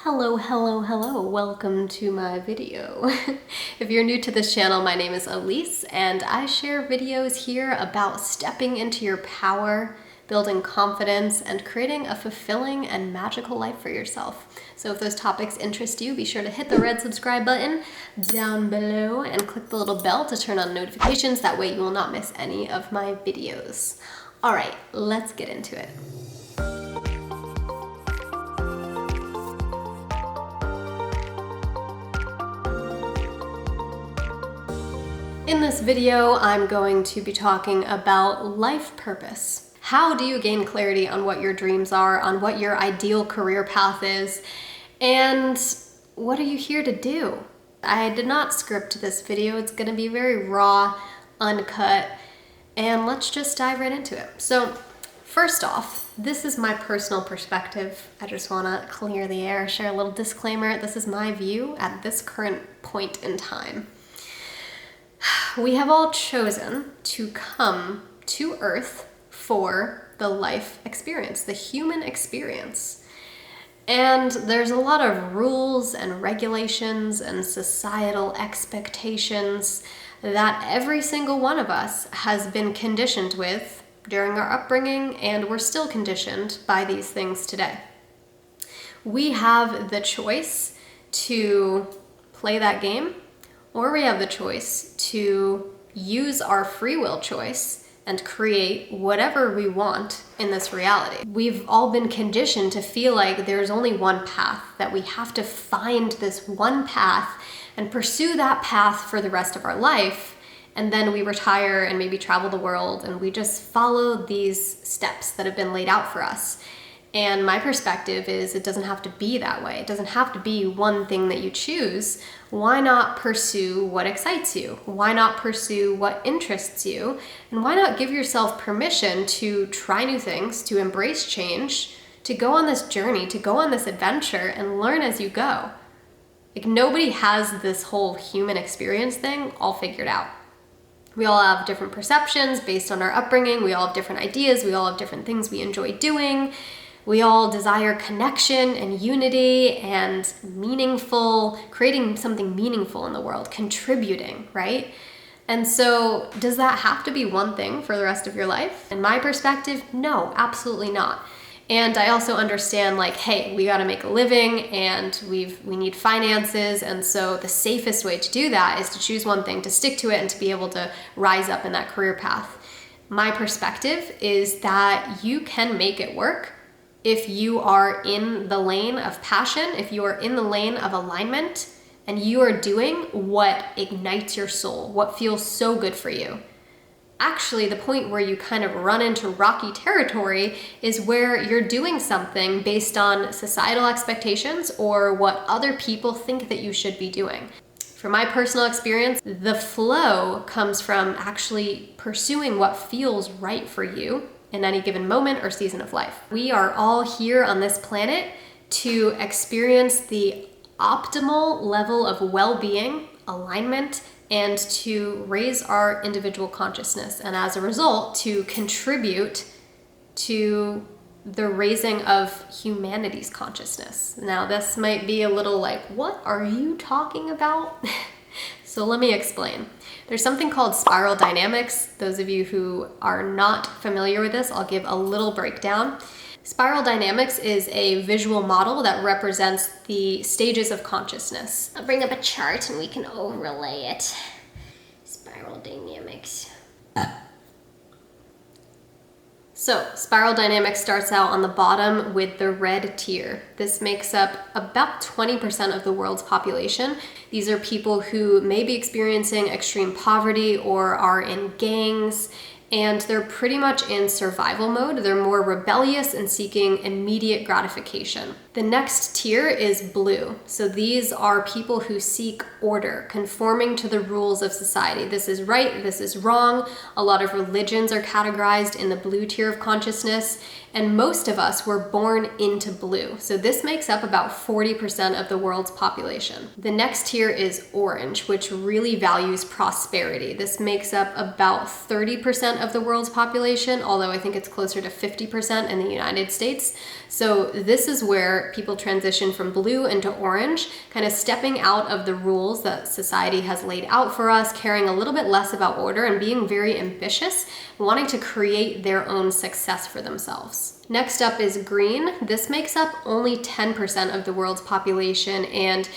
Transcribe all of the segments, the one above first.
Hello, hello, hello. Welcome to my video. If you're new to this channel, my name is Alyse and I share videos here about stepping into your power, building confidence, and creating a fulfilling and magical life for yourself. So if those topics interest you, be sure to hit the red subscribe button down below and click the little bell to turn on notifications. That way you will not miss any of my videos. All right, let's get into it. In this video, I'm going to be talking about life purpose. How do you gain clarity on what your dreams are, on what your ideal career path is, and what are you here to do? I did not script this video. It's going to be very raw, uncut, and let's just dive right into it. So first off, this is my personal perspective. I just want to clear the air, share a little disclaimer. This is my view at this current point in time. We have all chosen to come to Earth for the life experience, the human experience. And there's a lot of rules and regulations and societal expectations that every single one of us has been conditioned with during our upbringing, and we're still conditioned by these things today. We have the choice to play that game, or we have the choice to use our free will choice and create whatever we want in this reality. We've all been conditioned to feel like there's only one path, that we have to find this one path and pursue that path for the rest of our life. And then we retire and maybe travel the world and we just follow these steps that have been laid out for us. And my perspective is it doesn't have to be that way. It doesn't have to be one thing that you choose. Why not pursue what excites you? Why not pursue what interests you? And why not give yourself permission to try new things, to embrace change, to go on this journey, to go on this adventure and learn as you go? Like, nobody has this whole human experience thing all figured out. We all have different perceptions based on our upbringing. We all have different ideas. We all have different things we enjoy doing. We all desire connection and unity and creating something meaningful in the world, contributing, right? And so does that have to be one thing for the rest of your life? In my perspective, no, absolutely not. And I also understand, like, hey, we got to make a living and we need finances. And so the safest way to do that is to choose one thing, to stick to it, and to be able to rise up in that career path. My perspective is that you can make it work if you are in the lane of passion, if you are in the lane of alignment, and you are doing what ignites your soul, what feels so good for you. Actually, the point where you kind of run into rocky territory is where you're doing something based on societal expectations or what other people think that you should be doing. From my personal experience, the flow comes from actually pursuing what feels right for you in any given moment or season of life. We are all here on this planet to experience the optimal level of well-being, alignment, and to raise our individual consciousness, and as a result, to contribute to the raising of humanity's consciousness. Now, this might be a little like, what are you talking about? So let me explain. There's something called spiral dynamics. Those of you who are not familiar with this, I'll give a little breakdown. Spiral dynamics is a visual model that represents the stages of consciousness. I'll bring up a chart and we can overlay it. Spiral dynamics. So, spiral dynamics starts out on the bottom with the red tier. This makes up about 20% of the world's population. These are people who may be experiencing extreme poverty or are in gangs, and they're pretty much in survival mode. They're more rebellious and seeking immediate gratification. The next tier is blue. So these are people who seek order, conforming to the rules of society. This is right, this is wrong. A lot of religions are categorized in the blue tier of consciousness, and most of us were born into blue. So this makes up about 40% of the world's population. The next tier is orange, which really values prosperity. This makes up about 30% of the world's population, although I think it's closer to 50% in the United States. So this is where where people transition from blue into orange, kind of stepping out of the rules that society has laid out for us, caring a little bit less about order and being very ambitious, wanting to create their own success for themselves. Next up is green. This makes up only 10% of the world's population, and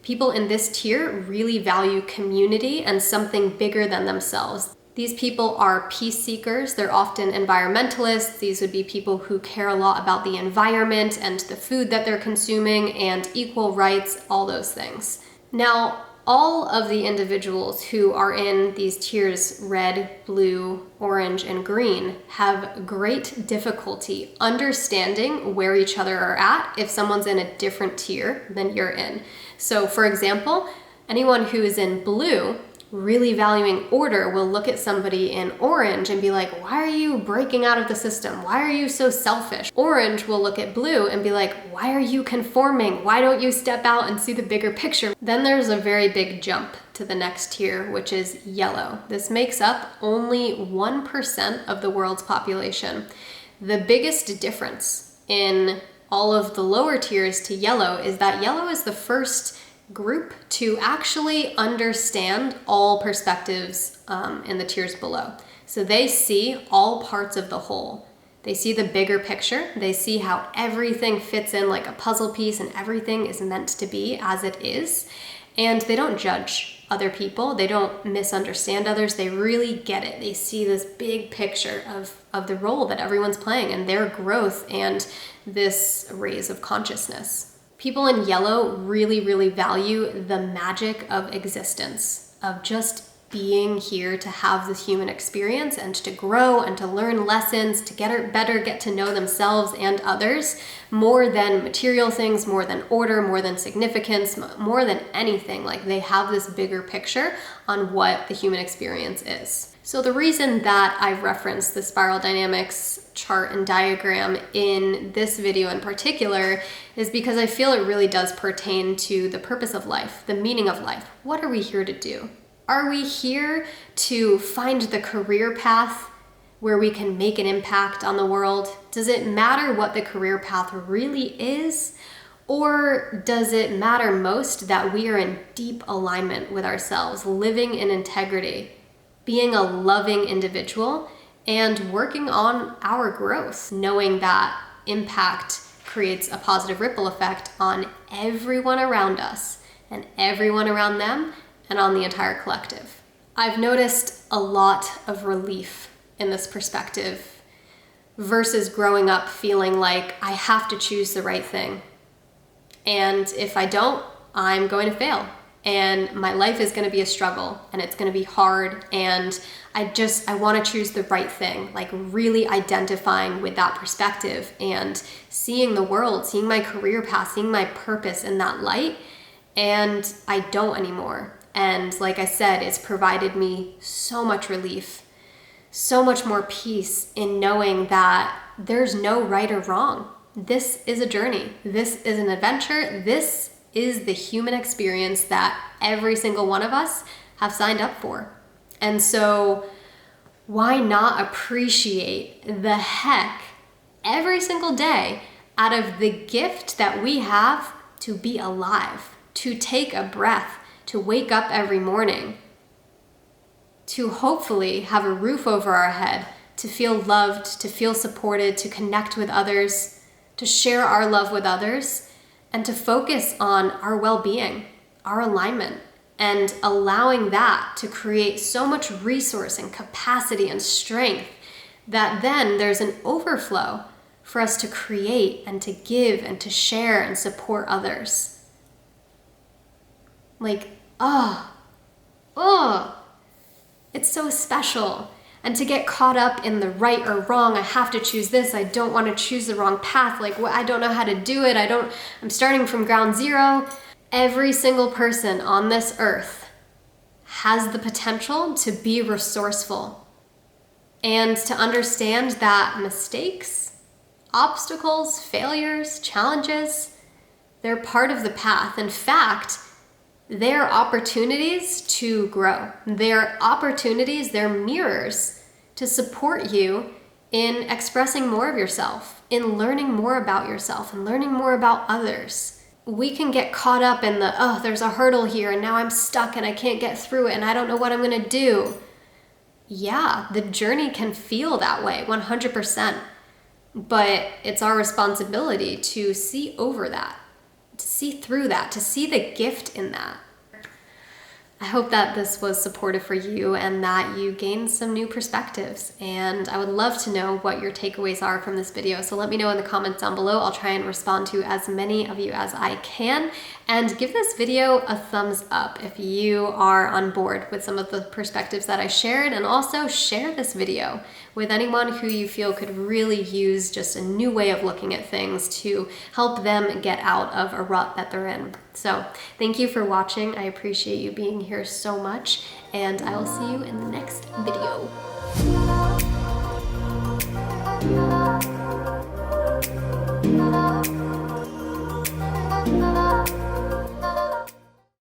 people in this tier really value community and something bigger than themselves. These people are peace seekers. They're often environmentalists. These would be people who care a lot about the environment and the food that they're consuming and equal rights, all those things. Now, all of the individuals who are in these tiers, red, blue, orange, and green, have great difficulty understanding where each other are at if someone's in a different tier than you're in. So for example, anyone who is in blue, really valuing order, will look at somebody in orange and be like, why are you breaking out of the system? Why are you so selfish? Orange will look at blue and be like, why are you conforming? Why don't you step out and see the bigger picture? Then there's a very big jump to the next tier, which is yellow. This makes up only 1% of the world's population. The biggest difference in all of the lower tiers to yellow is that yellow is the first group to actually understand all perspectives in the tiers below. So they see all parts of the whole. They see the bigger picture. They see how everything fits in like a puzzle piece and everything is meant to be as it is. And they don't judge other people. They don't misunderstand others. They really get it. They see this big picture of the role that everyone's playing and their growth and this raise of consciousness. People in yellow really, really value the magic of existence, of just being here to have this human experience and to grow and to learn lessons, to get to know themselves and others more than material things, more than order, more than significance, more than anything. Like, they have this bigger picture on what the human experience is. So the reason that I've referenced the spiral dynamics chart and diagram in this video in particular is because I feel it really does pertain to the purpose of life, the meaning of life. What are we here to do? Are we here to find the career path where we can make an impact on the world? Does it matter what the career path really is? Or does it matter most that we are in deep alignment with ourselves, living in integrity, being a loving individual, and working on our growth, knowing that impact creates a positive ripple effect on everyone around us and everyone around them and on the entire collective? I've noticed a lot of relief in this perspective versus growing up feeling like I have to choose the right thing. And if I don't, I'm going to fail. And my life is going to be a struggle and it's going to be hard. And I want to choose the right thing, like really identifying with that perspective and seeing the world, seeing my career path, seeing my purpose in that light. And I don't anymore. And like I said, it's provided me so much relief, so much more peace in knowing that there's no right or wrong. This is a journey. This is an adventure. This is the human experience that every single one of us have signed up for. And so why not appreciate the heck every single day out of the gift that we have to be alive, to take a breath, to wake up every morning, to hopefully have a roof over our head, to feel loved, to feel supported, to connect with others, to share our love with others, and to focus on our well-being, our alignment, and allowing that to create so much resource and capacity and strength that then there's an overflow for us to create and to give and to share and support others. Like, it's so special. And to get caught up in the right or wrong, I have to choose this, I don't want to choose the wrong path, like I don't know how to do it, I'm starting from ground zero. Every single person on this earth has the potential to be resourceful and to understand that mistakes, obstacles, failures, challenges, they're part of the path. In fact, they're opportunities to grow. They're opportunities, they're mirrors to support you in expressing more of yourself, in learning more about yourself and learning more about others. We can get caught up in the, oh, there's a hurdle here and now I'm stuck and I can't get through it and I don't know what I'm gonna do. Yeah, the journey can feel that way, 100%. But it's our responsibility to see over that, to see through that, to see the gift in that. I hope that this was supportive for you and that you gained some new perspectives. And I would love to know what your takeaways are from this video. So let me know in the comments down below. I'll try and respond to as many of you as I can. And give this video a thumbs up if you are on board with some of the perspectives that I shared. And also share this video with anyone who you feel could really use just a new way of looking at things to help them get out of a rut that they're in. So thank you for watching. I appreciate you being here so much, and I will see you in the next video.